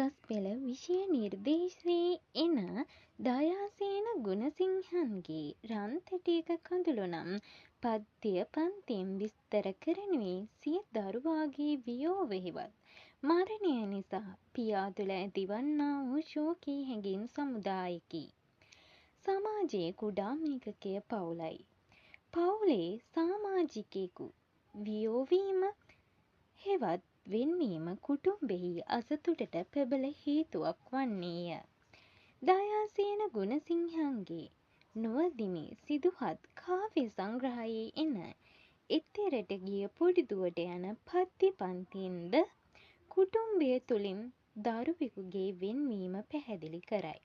උසස් පෙළ විෂය නිර්දේශයේ එන දයාසේන ගුණසිංහන්ගේ රන්තැටියක කඳුළු නම් පද්‍ය පන්තියෙන් විස්තර කරනුයේ සිය දරුවාගේ වියෝවහෙවත් මරණය නිසා පියා තුළ ඇතිවන්නා වූ ශෝකී හැඟීම් සමුදායකි. සමාජයේ කුඩා මේකකය පවුලයි. පවුලේ සාමාජිකයෙකු වියෝවීම හෙවත් වෙන්වීම කුටුම්බෙහි අසතුටට ප්‍රබල හේතුවක් වන්නේය. දයාසේන ගුණසිංහන්ගේ නුවදිමි සිදුහත් කාව්‍ය සංග්‍රහයේ එන එතෙරට ගිය පොඩි දුවට යන පද්‍ය පන්තියෙන්ද කුටුම්බය තුළින් දරුවෙකුගේ වෙන්වීම පැහැදිලි කරයි.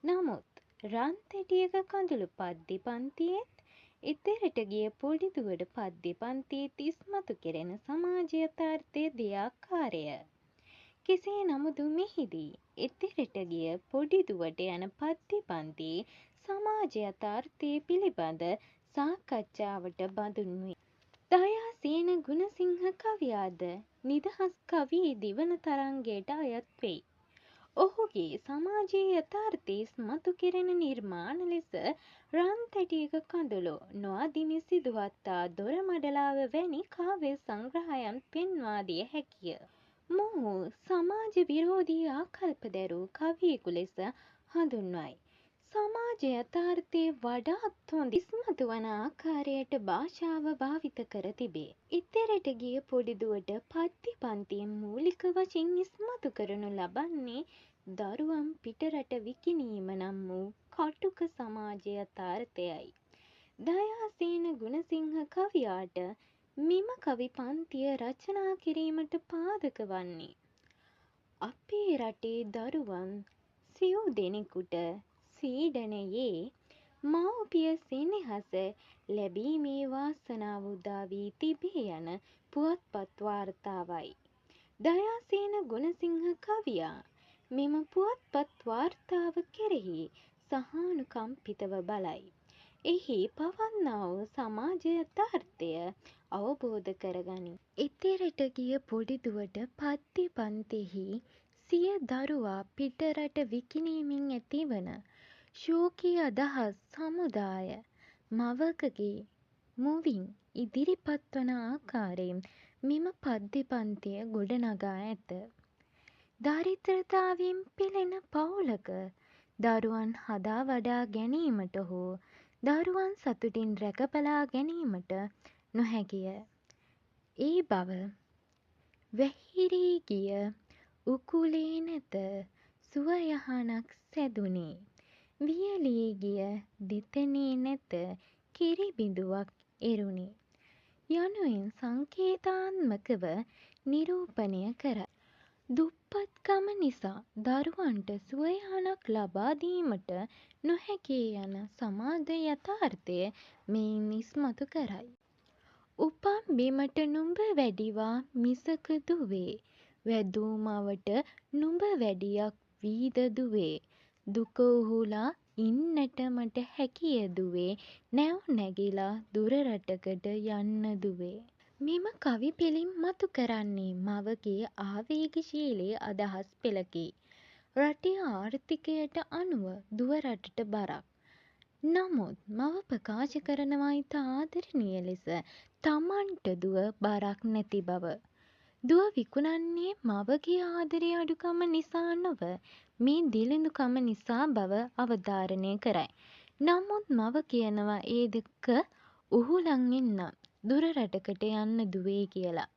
නමුත් රන්තැටියක කඳුළු පද්‍ය පන්තියේත් එතෙරට ගිය පොඩි දුවට පද්‍ය පන්තියේත් ඉස්මතු කෙරෙන සමාජ යථාර්ථය දෙආකාරය. කෙසේ නමුත් මෙහිදී එතෙරට ගිය පොඩි දුවට යන පද්‍ය පන්තියේ සමාජ යථාර්ථය පිළිබඳ සාකච්ඡාවට බඳුන් වේ. දයාසේන ගුණසිංහ කවියාද නිදහස් කවියේ දිවන තරංගයට අයත් වෙයි. ඔහුගේ සමාජයේ යථාර්ථය ඉස්මතු කෙරෙන නිර්මාණ ලෙස රන්තැටියක කඳුළු, නොඅදිමි සිදුහත් දොරමඩලාව වැනි කාව්‍ය සංග්‍රහයන් පෙන්වා දිය හැකිය. මොහු සමාජ විරෝධී ආකල්ප දැරූ කවියෙකු ලෙස හඳුන්වයි. සමාජ යථාර්ථයේ වඩාත් හොඳින් ඉස්මතු වන ආකාරයට භාෂාව භාවිත කර තිබේ. එතෙරට ගිය පොඩි දුවට පද්‍ය පන්තියෙන් මූලික වශයෙන් ඉස්මතු කරනු ලබන්නේ දරුවන් පිටරට විකිණීම නම් වූ කටුක සමාජ යථාර්ථයයි. දයාසේන ගුණසිංහ කවියාට මෙම කවි පන්තිය රචනා කිරීමට පාදක වන්නේ අපේ රටේ දරුවන් සිව් දෙනෙකුට සීඩනයේ මවුපිය සෙනෙහස ලැබීමේ වාසනාව උදා වී තිබේ යන පුවත්පත් වාර්තාවයි. දයාසේන ගුණසිංහ කවියා මෙම පුවත්පත් වාර්තාව කෙරෙහි සහානුකම්පිතව බලයි. එහි පවන්නා වූ සමාජ යථාර්ථය අවබෝධ කරගනී. එතෙරට ගිය පොඩි දුවට පද්‍ය පන්තියෙහි සිය දරුවා පිටරට විකිණීමෙන් ඇතිවන ශෝකී අදහස් සමුදාය මවකගේ මුවින් ඉදිරිපත් වන ආකාරයෙන් මෙම පද්‍ය පන්තිය ගොඩනගා ඇත. දරිද්‍රතාවයෙන් පෙළෙන පවුලක දරුවන් හදා වඩා ගැනීමට හෝ දරුවන් සතුටින් රැකබලා ගැනීමට නොහැකිය. ඒ බව වැහිරී ගිය උකුලේ නැත සුව යහනක් සැදුනේ වියලී ගිය දෙතෙනේ නැත කිරි බිඳුවක් එරුනේ යනුවෙන් සංකේතාත්මකව නිරූපණය කරයි. දුප්පත්කම නිසා දරුවන්ට සුව යහනක් ලබා දීමට නොහැකි යන සමාජ යථාර්ථය මෙයින් ඉස්මතු කරයි. උපන් බිමට නුඹ වැඩිවා මිසක දුවේ වැදූ මවට නුඹ වැඩියක් වීද දුවේ දුක උහුලා ඉන්නට මට හැකිය දුවේ නැව් නැගිලා දුර රටකට යන්න දුවේ. මෙම කවි පෙළින් මතු කරන්නේ මවගේ ආවේගශීලී අදහස් පෙළකි. රටේ ආර්ථිකයට අනුව දුව රටට බරක්. නමුත් මව ප්‍රකාශ කරනවා ඉතා ආදරණීය ලෙස තමන්ට දුව බරක් නැති බව. දුව විකුණන්නේ මවගේ ආදරේ අඩුකම නිසා නොව මේ දිළිඳුකම නිසා බව අවධාරණය කරයි. නමුත් මව කියනවා ඒ දෙක උහුලන් එන්නම් දුර රටකට යන්න දුවේ කියලා.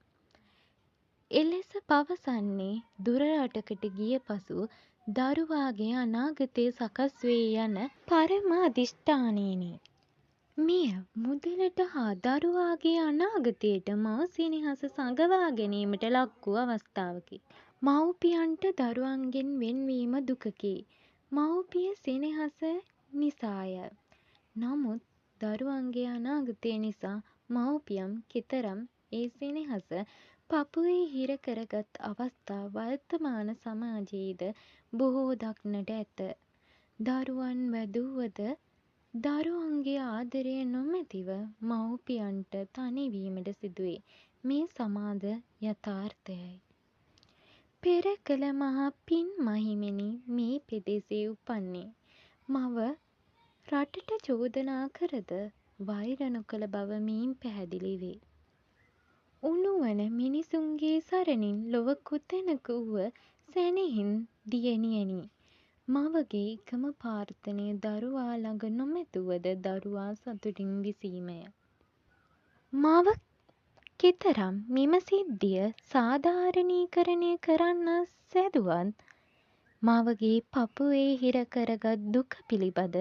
එලෙස පවසන්නේ දුර රටකට ගිය පසු දරුවාගේ අනාගතය සකස් වේ යන පරම අධිෂ්ඨානයෙනි. මෙය මුදලට හා දරුවාගේ අනාගතයට මව සෙනෙහස සඟවා ගැනීමට ලක් වූ අවස්ථාවකි. මව්පියන්ට දරුවන්ගෙන් වෙන්වීම දුකකි. මව්පිය සෙනෙහස නිසාය. නමුත් දරුවන්ගේ අනාගතය නිසා මව්පියන් කෙතරම් ඒ සෙනෙහස පපුවේ හිර කරගත් අවස්ථා වර්තමාන සමාජයේද බොහෝ දක්නට ඇත. දරුවන් වැදූවද දරුවන්ගේ ආදරය නොමැතිව මව්පියන්ට තනිවීමට සිදුවේ. මේ සමාජ යථාර්ථයයි. පෙර කළ මහා පින් මහිමෙනි මේ පෙදෙසේ උපන්නේ. මව රටට චෝදනා කරද වෛර නොකළ බව මින් පැහැදිලි වේ. උණුවන මිනිසුන්ගේ සරණින් ලොව කොතැනක වුව සැනෙහින් දියණියනි. මවගේ එකම ප්‍රාර්ථනය දරුවා ළඟ නොමැතිවද දරුවා සතුටින් විසීමය. මව කෙතරම් මෙම සිද්ධිය සාධාරණීකරණය කරන්නට සැදුවත් මවගේ පපුවේ හිර කරගත් දුක පිළිබඳ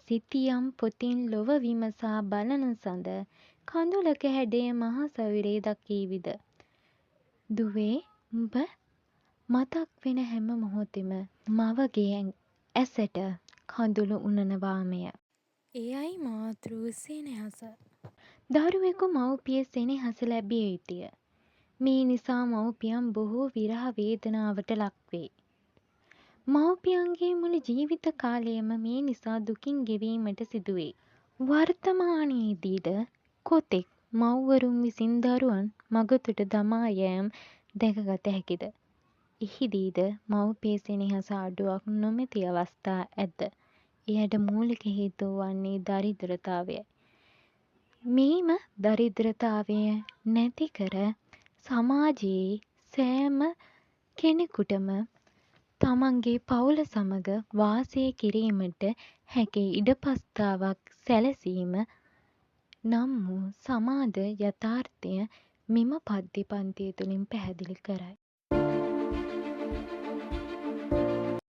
සිතියම් පොතින් ලොව විමසා බලන සඳ කඳුලක හැඩය මහ සයුරේ දකීවිද. දුවේ උඹ මතක් වෙන හැම මොහොතෙම මවගේ ඇසට කඳුළු උනනවාමය. එයයි මාතෘ සෙනෙහස. දරුවෙකු මවුපිය සෙනෙහස ලැබිය යුතුය. මේ නිසා මවුපියන් බොහෝ විරහ වේදනාවට ලක්වේ. මවුපියන්ගේ මුළු ජීවිත කාලයම මේ නිසා දුකින් ගෙවීමට සිදුවේ. වර්තමානයේදීද කොතෙක් මව්වරුන් විසින් දරුවන් මගතොට දමා යෑම දැකගත හැකිද? එහිදීද මවුපිය සෙනෙහස අඩුවක් නොමැති අවස්ථා ඇත. එයට මූලික හේතුව වන්නේ දරිද්‍රතාවයයි. මේම දරිද්‍රතාවය නැති කර සමාජයේ සෑම කෙනෙකුටම තමන්ගේ පවුල සමග වාසය කිරීමට හැකි ඉඩපස්ථාවක් සැලසීම නම් වූ සමාජ යථාර්ථය මෙම පද්‍ය පන්තිය තුළින් පැහැදිලි කරයි.